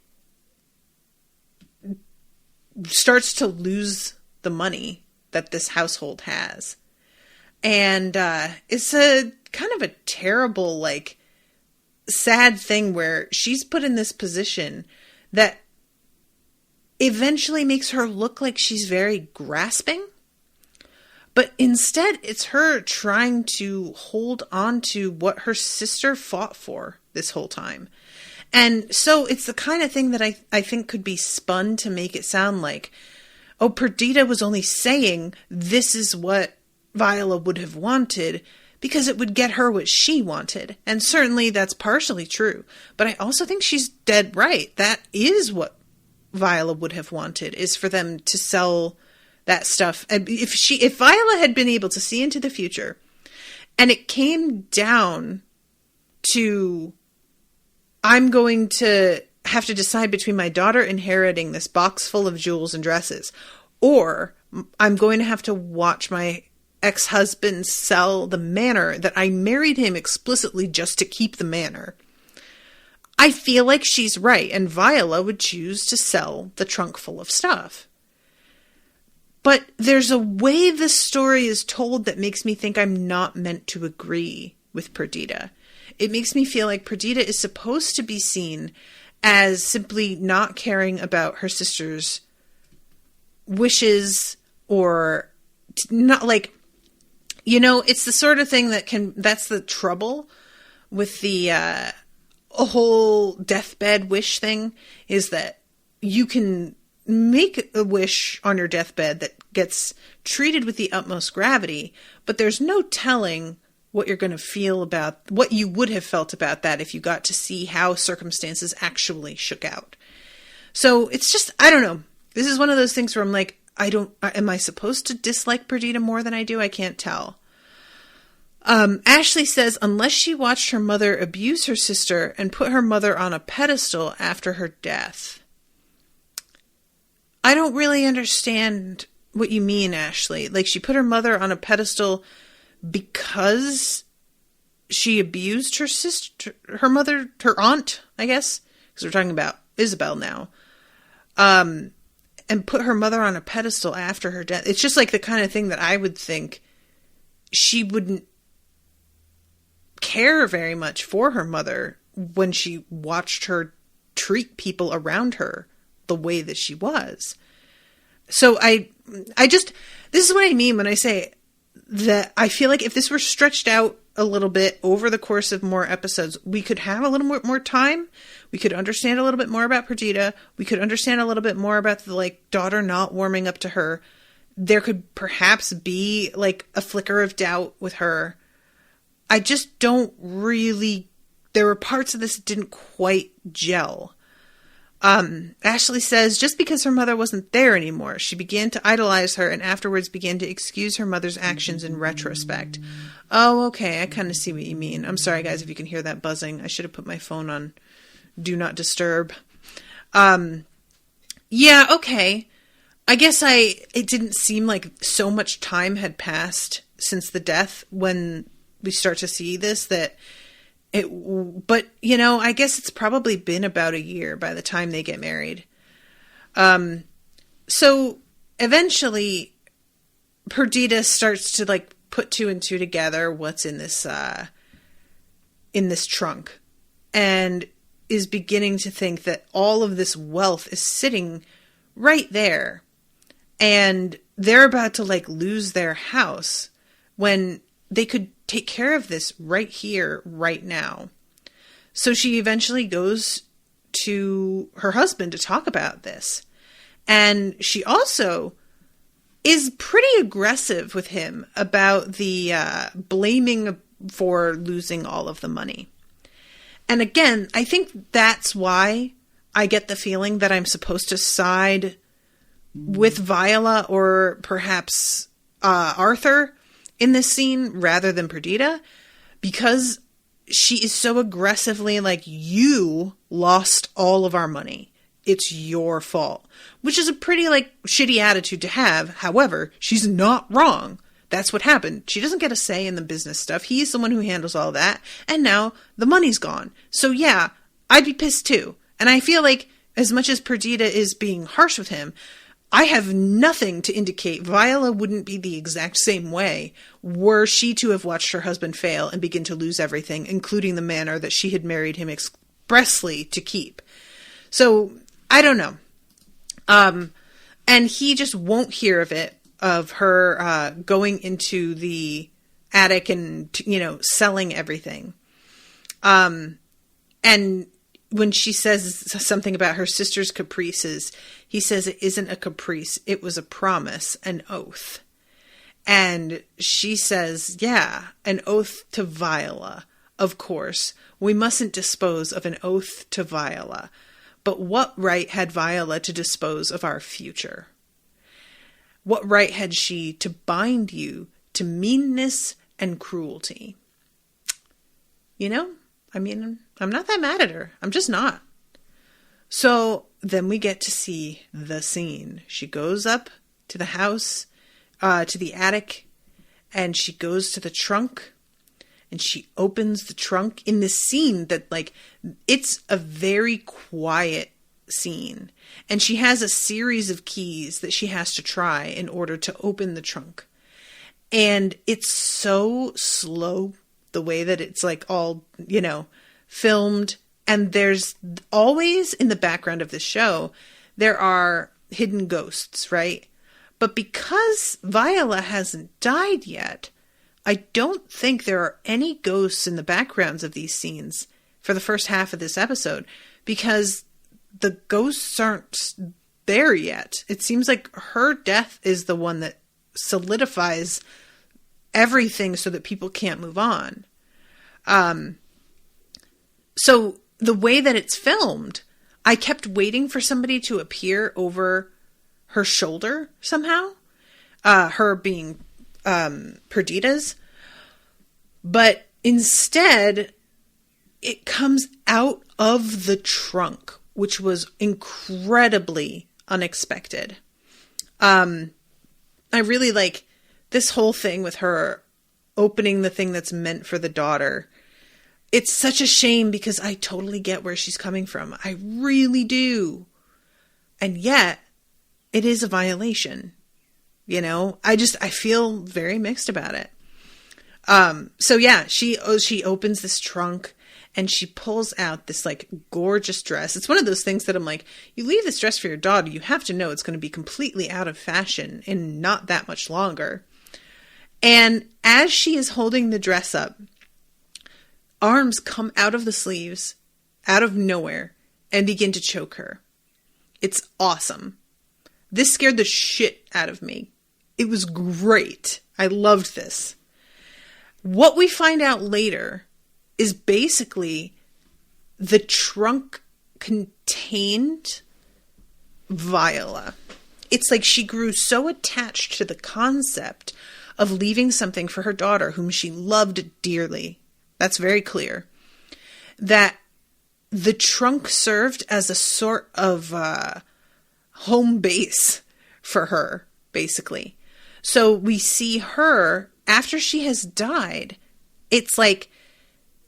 starts to lose the money that this household has. And it's a kind of a terrible, like, sad thing where she's put in this position that eventually makes her look like she's very grasping. But instead, it's her trying to hold on to what her sister fought for this whole time. And so it's the kind of thing that I think could be spun to make it sound like, oh, Perdita was only saying this is what Viola would have wanted because it would get her what she wanted. And certainly that's partially true. But I also think she's dead right. That is what Viola would have wanted, is for them to sell that stuff. And if Viola had been able to see into the future and it came down to, I'm going to have to decide between my daughter inheriting this box full of jewels and dresses, or I'm going to have to watch my ex-husband sell the manor that I married him explicitly just to keep the manor, I feel like she's right, and Viola would choose to sell the trunk full of stuff. But there's a way this story is told that makes me think I'm not meant to agree with Perdita. It makes me feel like Perdita is supposed to be seen as simply not caring about her sister's wishes, or not, like, you know, it's the sort of thing that's the trouble with the whole deathbed wish thing, is that you can make a wish on your deathbed that gets treated with the utmost gravity, but there's no telling what you're going to feel about, what you would have felt about that if you got to see how circumstances actually shook out. So it's just, I don't know. This is one of those things where I'm like, am I supposed to dislike Perdita more than I do? I can't tell. Ashleigh says, unless she watched her mother abuse her sister and put her mother on a pedestal after her death. I don't really understand what you mean, Ashleigh. Like, she put her mother on a pedestal because she abused her sister, her mother, her aunt, I guess, because we're talking about Isabel now, and put her mother on a pedestal after her death. It's just like the kind of thing that I would think she wouldn't care very much for her mother when she watched her treat people around her the way that she was. So I just, this is what I mean when I say that I feel like if this were stretched out a little bit over the course of more episodes, we could have a little more time. We could understand a little bit more about Perdita. We could understand a little bit more about the, like, daughter not warming up to her. There could perhaps be, like, a flicker of doubt with her. I just don't really, there were parts of this that didn't quite gel. Ashleigh says, just because her mother wasn't there anymore, she began to idolize her and afterwards began to excuse her mother's actions in retrospect. Oh, okay. I kind of see what you mean. I'm sorry, guys, if you can hear that buzzing. I should have put my phone on Do Not Disturb. Yeah, okay. I guess it didn't seem like so much time had passed since the death when we start to see this but, you know, I guess it's probably been about a year by the time they get married. So eventually Perdita starts to, like, put two and two together what's in this trunk, and is beginning to think that all of this wealth is sitting right there, and they're about to, like, lose their house when they could take care of this right here, right now. So she eventually goes to her husband to talk about this. And she also is pretty aggressive with him about the blaming for losing all of the money. And again, I think that's why I get the feeling that I'm supposed to side with Viola or perhaps Arthur in this scene rather than Perdita, because she is so aggressively like, you lost all of our money. It's your fault, which is a pretty, like, shitty attitude to have. However, she's not wrong. That's what happened. She doesn't get a say in the business stuff. He's the one who handles all that. And now the money's gone. So yeah, I'd be pissed too. And I feel like as much as Perdita is being harsh with him, I have nothing to indicate Viola wouldn't be the exact same way were she to have watched her husband fail and begin to lose everything, including the manor that she had married him expressly to keep. So, I don't know. And he just won't hear of it, of her going into the attic and, selling everything. And when she says something about her sister's caprices, he says it isn't a caprice, it was a promise, an oath. And she says, yeah, an oath to Viola. Of course, we mustn't dispose of an oath to Viola. But what right had Viola to dispose of our future? What right had she to bind you to meanness and cruelty? I'm not that mad at her. I'm just not. So then we get to see the scene. She goes up to the house, to the attic, and she goes to the trunk, and she opens the trunk in this scene that, it's a very quiet scene. And she has a series of keys that she has to try in order to open the trunk. And it's so slow, the way that it's all, filmed. And there's always in the background of the show, there are hidden ghosts, right? But because Viola hasn't died yet, I don't think there are any ghosts in the backgrounds of these scenes for the first half of this episode, because the ghosts aren't there yet. It seems like her death is the one that solidifies everything so that people can't move on. So the way that it's filmed, I kept waiting for somebody to appear over her shoulder somehow. Her being Perdita's. But instead, it comes out of the trunk, which was incredibly unexpected. I really like this whole thing with her opening the thing that's meant for the daughter. It's such a shame because I totally get where she's coming from. I really do. And yet, it is a violation. I feel very mixed about it. So yeah, she opens this trunk and she pulls out this gorgeous dress. It's one of those things that I'm like, you leave this dress for your daughter, you have to know it's going to be completely out of fashion in not that much longer. And as she is holding the dress up, arms come out of the sleeves, out of nowhere, and begin to choke her. It's awesome. This scared the shit out of me. It was great. I loved this. What we find out later is basically the trunk contained Viola. It's like she grew so attached to the concept of leaving something for her daughter whom she loved dearly. That's very clear. That the trunk served as a sort of home base for her, basically. So we see her, after she has died, it's like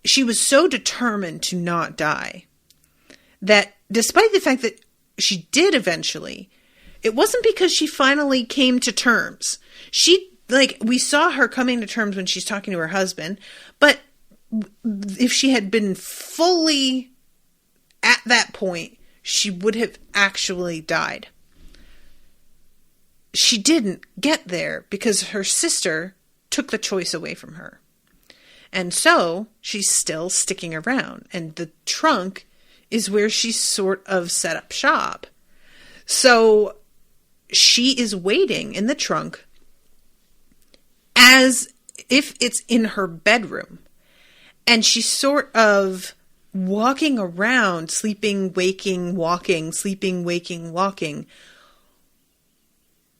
she was so determined to not die that despite the fact that she did eventually, it wasn't because she finally came to terms. We saw her coming to terms when she's talking to her husband, but if she had been fully at that point, she would have actually died. She didn't get there because her sister took the choice away from her. And so she's still sticking around. And the trunk is where she sort of set up shop. So she is waiting in the trunk as if it's in her bedroom. And she's sort of walking around, sleeping, waking, walking, sleeping, waking, walking,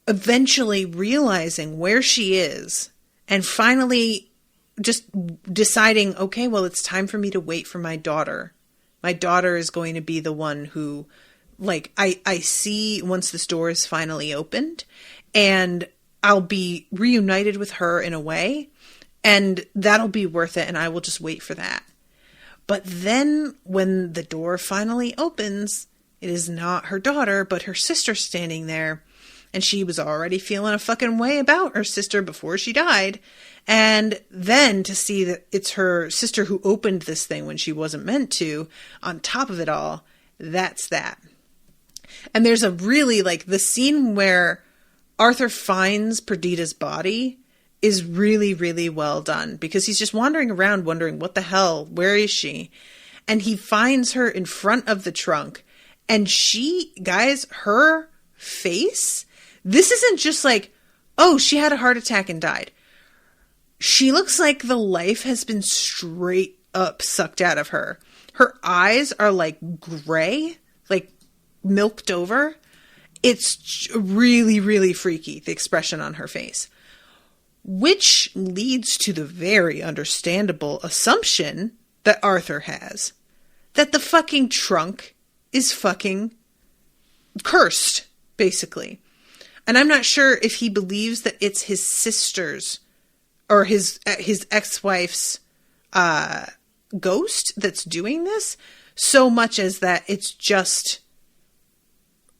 eventually realizing where she is and finally just deciding, okay, well, it's time for me to wait for my daughter. My daughter is going to be the one who, I see once this door is finally opened, and I'll be reunited with her in a way, and that'll be worth it, and I will just wait for that. But then when the door finally opens it is not her daughter, but her sister standing there. And she was already feeling a fucking way about her sister before she died. And then to see that it's her sister who opened this thing when she wasn't meant to, on top of it all, that's that. And there's a really, like, the scene where Arthur finds Perdita's body is really, really well done. Because he's just wandering around wondering, what the hell? Where is she? And he finds her in front of the trunk. And she, guys, her face... This isn't just like, oh, she had a heart attack and died. She looks like the life has been straight up sucked out of her. Her eyes are like gray, like milked over. It's really, really freaky, the expression on her face. Which leads to the very understandable assumption that Arthur has. That the fucking trunk is fucking cursed, basically. And I'm not sure if he believes that it's his sister's or his ex-wife's ghost that's doing this, so much as that it's just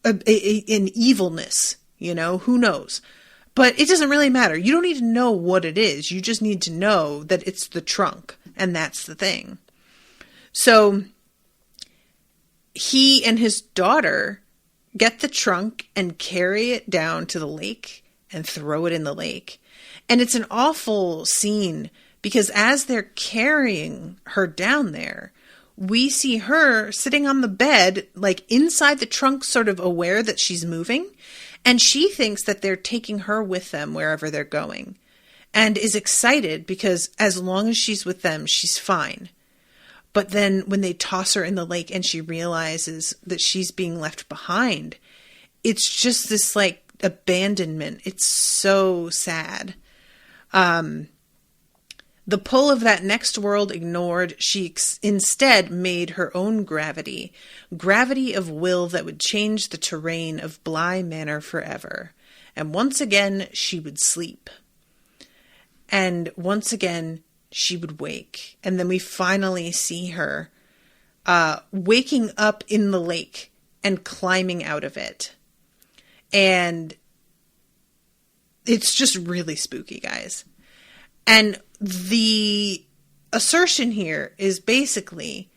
an evilness, you know, who knows? But it doesn't really matter. You don't need to know what it is. You just need to know that it's the trunk, and that's the thing. So he and his daughter get the trunk and carry it down to the lake and throw it in the lake. And it's an awful scene because as they're carrying her down there, we see her sitting on the bed, like inside the trunk, sort of aware that she's moving. And she thinks that they're taking her with them wherever they're going and is excited because as long as she's with them, she's fine. But then when they toss her in the lake and she realizes that she's being left behind, it's just this like abandonment. It's so sad. The pull of that next world ignored, she instead made her own gravity of will that would change the terrain of Bly Manor forever. And once again, she would sleep. And once again, she would wake. And then we finally see her waking up in the lake and climbing out of it. And it's just really spooky, guys. And the assertion here is basically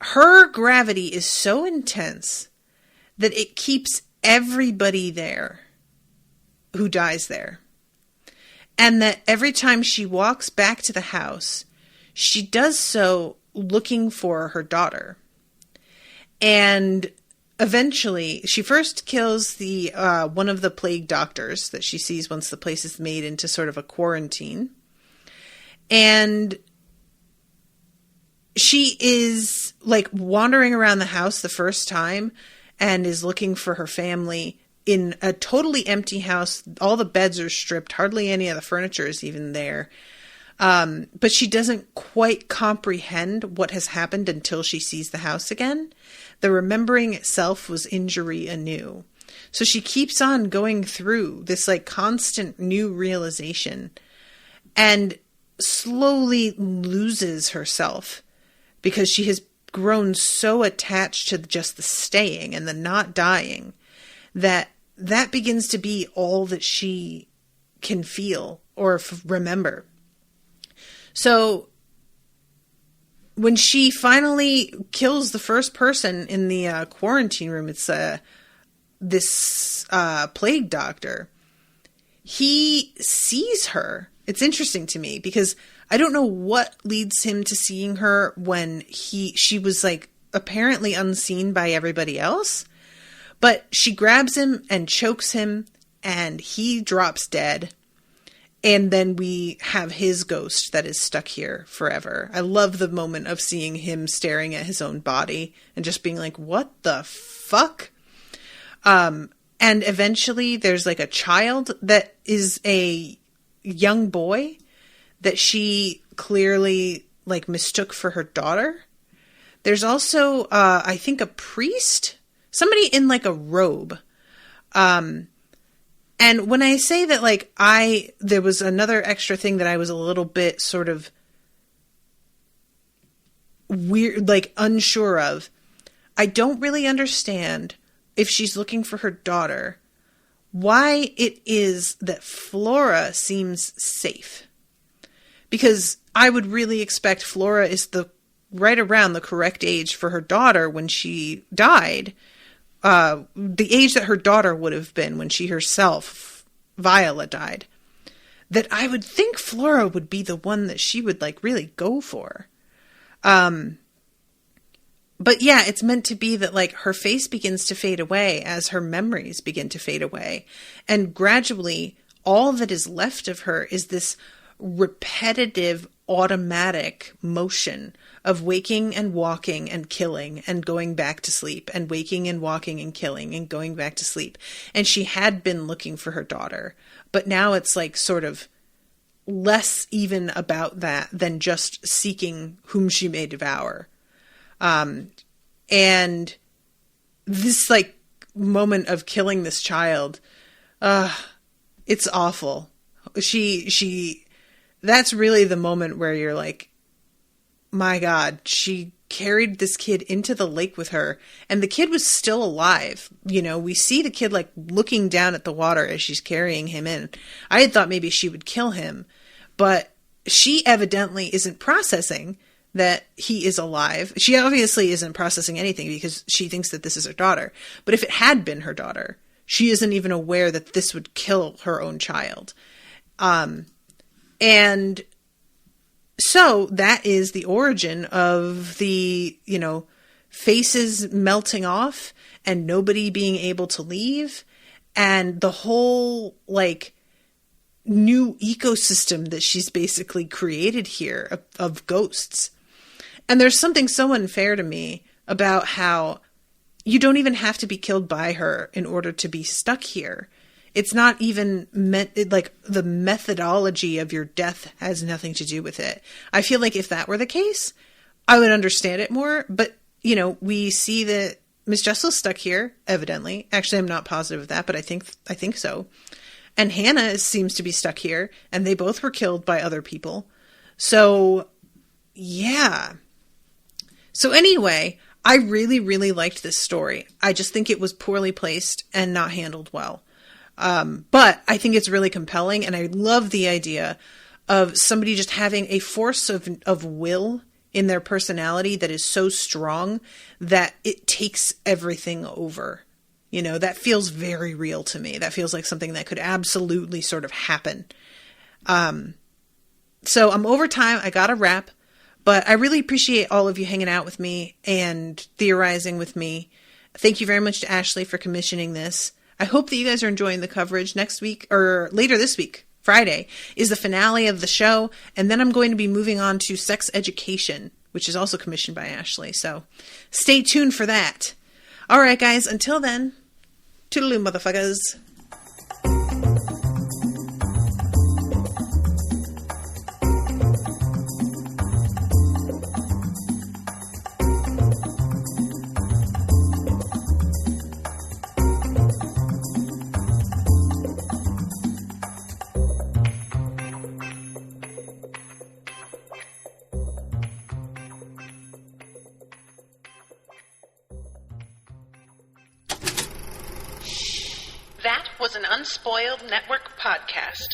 her gravity is so intense that it keeps everybody there who dies there. And that every time she walks back to the house, she does so looking for her daughter. And eventually, she first kills the one of the plague doctors that she sees once the place is made into sort of a quarantine. And she is like wandering around the house the first time and is looking for her family in a totally empty house. All the beds are stripped. Hardly any of the furniture is even there. But she doesn't quite comprehend what has happened until she sees the house again. The remembering itself was injury anew. So she keeps on going through this like constant new realization and slowly loses herself because she has grown so attached to just the staying and the not dying that begins to be all that she can feel or remember. So when she finally kills the first person in the quarantine room, it's this plague doctor. He sees her. It's interesting to me because I don't know what leads him to seeing her when she was like apparently unseen by everybody else. But she grabs him and chokes him and he drops dead. And then we have his ghost that is stuck here forever. I love the moment of seeing him staring at his own body and just being like, what the fuck? And eventually there's like a child that is a young boy that she clearly like mistook for her daughter. There's also, I think, a priest, somebody in like a robe. And when I say that, like, there was another extra thing that I was a little bit sort of weird, like unsure of. I don't really understand, if she's looking for her daughter, why it is that Flora seems safe. Because I would really expect Flora is right around the correct age for her daughter when she died. The age that her daughter would have been when she herself, Viola, died. That I would think Flora would be the one that she would like really go for. But yeah, it's meant to be that like her face begins to fade away as her memories begin to fade away. And gradually, all that is left of her is this repetitive, automatic motion of waking and walking and killing and going back to sleep and waking and walking and killing and going back to sleep. And she had been looking for her daughter, but now it's like sort of less even about that than just seeking whom she may devour. And this like moment of killing this child, it's awful. That's really the moment where you're like, my God, she carried this kid into the lake with her and the kid was still alive. You know, we see the kid like looking down at the water as she's carrying him in. I had thought maybe she would kill him, but she evidently isn't processing that he is alive. She obviously isn't processing anything because she thinks that this is her daughter. But if it had been her daughter, she isn't even aware that this would kill her own child. And so that is the origin of the, you know, faces melting off and nobody being able to leave. And the whole, like, new ecosystem that she's basically created here of ghosts. And there's something so unfair to me about how you don't even have to be killed by her in order to be stuck here. It's not even meant, like, the methodology of your death has nothing to do with it. I feel like if that were the case, I would understand it more. But, you know, we see that Miss Jessel's stuck here, evidently. Actually, I'm not positive of that, but I think so. And Hannah seems to be stuck here, and they both were killed by other people. So, yeah. So anyway, I really, really liked this story. I just think it was poorly placed and not handled well. But I think it's really compelling, and I love the idea of somebody just having a force of will in their personality that is so strong that it takes everything over. You know, that feels very real to me. That feels like something that could absolutely sort of happen. So I'm over time. I got to wrap. But I really appreciate all of you hanging out with me and theorizing with me. Thank you very much to Ashleigh for commissioning this. I hope that you guys are enjoying the coverage. Next week, or later this week, Friday, is the finale of the show. And then I'm going to be moving on to Sex Education, which is also commissioned by Ashleigh. So stay tuned for that. All right, guys. Until then, toodaloo, motherfuckers. That was an Unspoiled Network podcast.